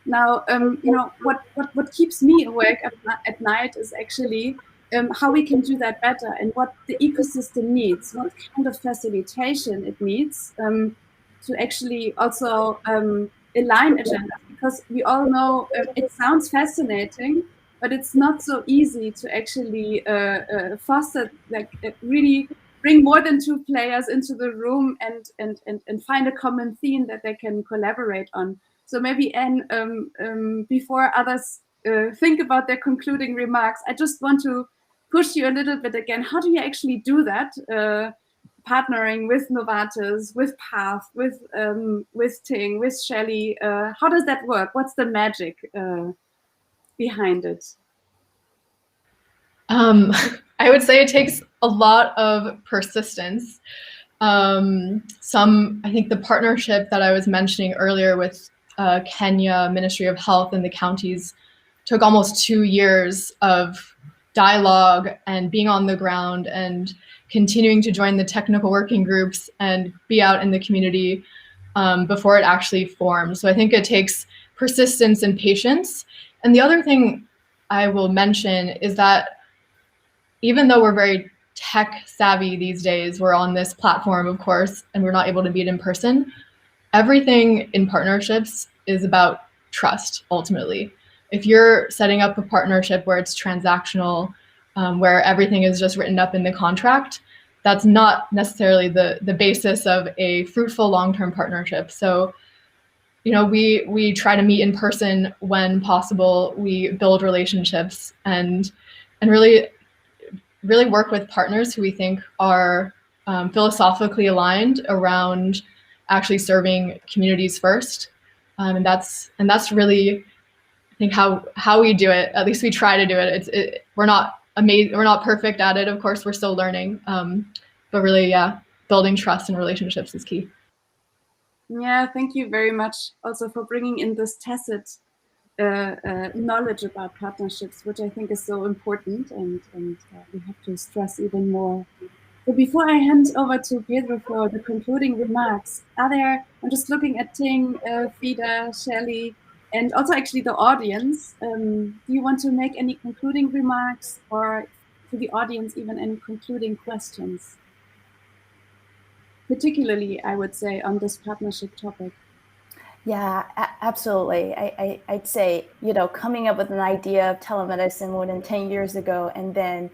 Now, what keeps me awake at night is actually how we can do that better, and what the ecosystem needs, what kind of facilitation it needs to actually also align agendas, because we all know it sounds fascinating, but it's not so easy to actually foster, really bring more than two players into the room and find a common theme that they can collaborate on. So maybe, Anne, before others think about their concluding remarks, I just want to push you a little bit again. How do you actually do that? Partnering with Novartis, with PATH, with Ting, with Shelley. How does that work? What's the magic behind it? I would say it takes a lot of persistence. I think the partnership that I was mentioning earlier with Kenya Ministry of Health and the counties took almost 2 years of dialogue and being on the ground and continuing to join the technical working groups and be out in the community before it actually formed. So I think it takes persistence and patience. And the other thing I will mention is that even though we're very tech savvy these days, we're on this platform, of course, and we're not able to meet in person. Everything in partnerships is about trust, ultimately. If you're setting up a partnership where it's transactional, where everything is just written up in the contract, that's not necessarily the basis of a fruitful long-term partnership. So, we try to meet in person when possible. We build relationships and really work with partners who we think are philosophically aligned around actually serving communities first, and that's really, I think, how we do it. At least we try to do it. We're not amazing. We're not perfect at it. Of course, we're still learning. But really, building trust and relationships is key. Yeah, thank you very much also for bringing in this tacit knowledge about partnerships, which I think is so important, and we have to stress even more. So before I hand over to Pedro for the concluding remarks, I'm just looking at Ting, Fieder, Shelley, and also actually the audience. Do you want to make any concluding remarks, or to the audience even any concluding questions? Particularly, I would say, on this partnership topic. Yeah, absolutely. I'd say, coming up with an idea of telemedicine more than 10 years ago and then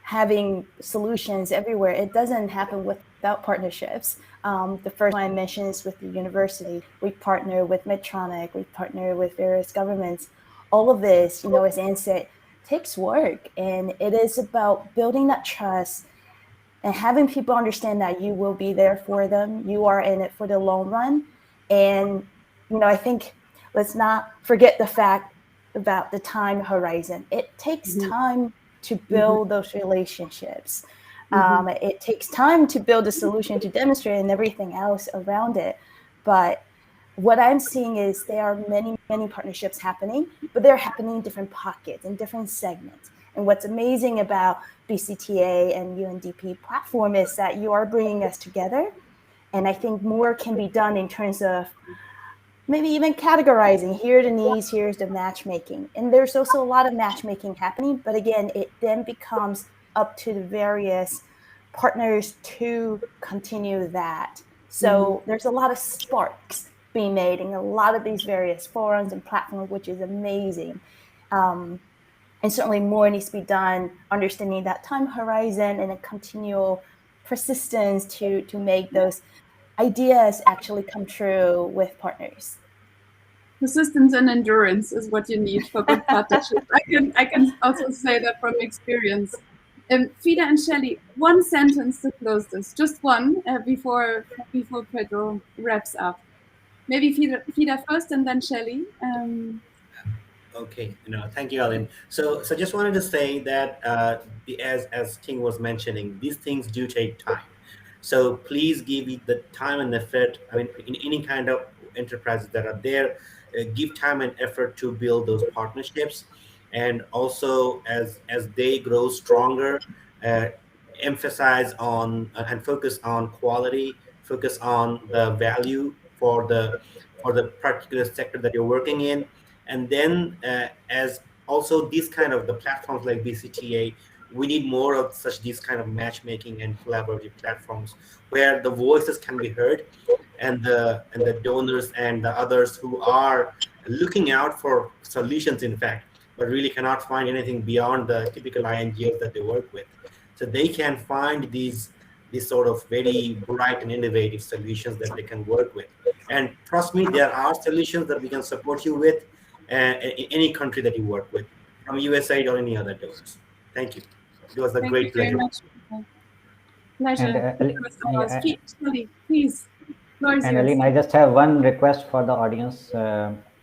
having solutions everywhere, it doesn't happen without partnerships. The first one I mentioned is with the university. We partner with Medtronic, we partner with various governments. All of this, as Anne said, takes work, and it is about building that trust and having people understand that you will be there for them. You are in it for the long run. And, I think let's not forget the fact about the time horizon. It takes time to build those relationships. It takes time to build a solution to demonstrate and everything else around it. But what I'm seeing is there are many, many partnerships happening, but they're happening in different pockets and different segments. And what's amazing about BCtA and UNDP platform is that you are bringing us together. And I think more can be done in terms of maybe even categorizing. Here are the needs, here's the matchmaking. And there's also a lot of matchmaking happening. But again, it then becomes up to the various partners to continue that. So there's a lot of sparks being made in a lot of these various forums and platforms, which is amazing. And certainly more needs to be done, understanding that time horizon and a continual persistence to make those ideas actually come true with partners. Persistence and endurance is what you need for good partnership. I can also say that from experience. Fida and Shelley, one sentence to close this, just one before Pedro wraps up. Maybe Fida first and then Shelley. Okay, thank you, Aline. So just wanted to say that as Ting was mentioning, these things do take time. So please give it the time and effort. I mean, in any kind of enterprises that are there, give time and effort to build those partnerships, and also as they grow stronger, emphasize on and focus on quality, focus on the value for the particular sector that you're working in. And then as also these kind of the platforms like BCtA, we need more of these kind of matchmaking and collaborative platforms where the voices can be heard, and the donors and the others who are looking out for solutions, in fact, but really cannot find anything beyond the typical INGOs that they work with. So they can find these sort of very bright and innovative solutions that they can work with. And trust me, there are solutions that we can support you with in any country that you work with, from USAID or any other donors. Thank you. It was a great pleasure. Pleasure. And, Please. And Aline, I just have one request for the audience.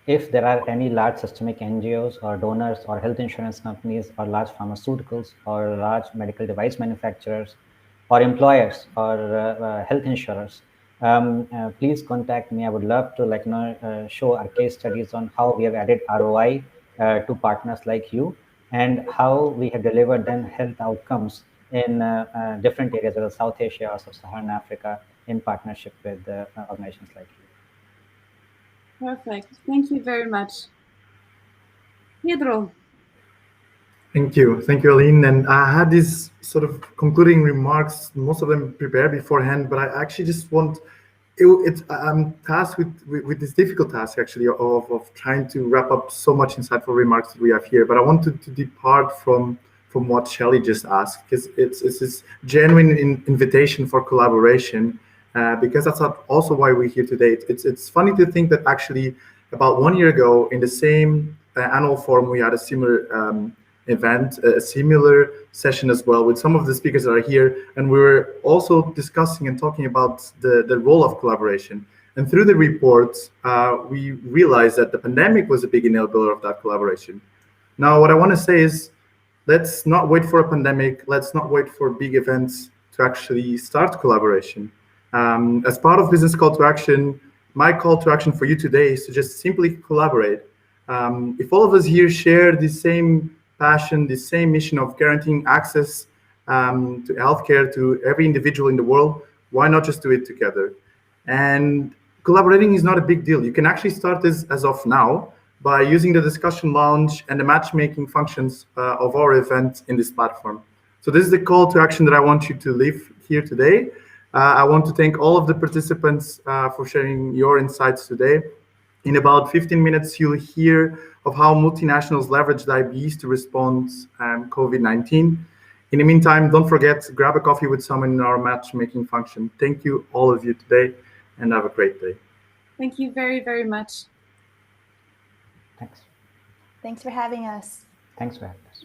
If there are any large systemic NGOs or donors or health insurance companies or large pharmaceuticals or large medical device manufacturers or employers or health insurers, please contact me. I would love to show our case studies on how we have added ROI to partners like you, and how we have delivered then health outcomes in different areas of South Asia or Sub-Saharan Africa in partnership with organizations like you. Perfect. Thank you very much. Pedro. Thank you, Aline. And I had these sort of concluding remarks, most of them prepared beforehand, but I actually just want, I'm tasked with this difficult task actually of trying to wrap up so much insightful remarks that we have here. But I wanted to depart from what Shelley just asked, because it's this genuine invitation for collaboration, because that's also why we're here today. It's funny to think that actually about 1 year ago in the same annual forum, we had a similar event, a similar session as well with some of the speakers that are here, and we were also discussing and talking about the role of collaboration. And through the reports, we realized that the pandemic was a big enabler of that collaboration. Now, what I want to say is, let's not wait for a pandemic. Let's not wait for big events to actually start collaboration. As part of Business Call to Action, my call to action for you today is to just simply collaborate. If all of us here share the same passion, the same mission of guaranteeing access to healthcare to every individual in the world, why not just do it together? And collaborating is not a big deal. You can actually start this as of now, by using the discussion lounge and the matchmaking functions of our event in this platform. So this is the call to action that I want you to leave here today. I want to thank all of the participants for sharing your insights today. In about 15 minutes, you'll hear of how multinationals leverage diabetes to respond COVID-19. In the meantime, don't forget, grab a coffee with someone in our matchmaking function. Thank you, all of you today, and have a great day. Thank you very, very much. Thanks. Thanks for having us. Thanks for having us.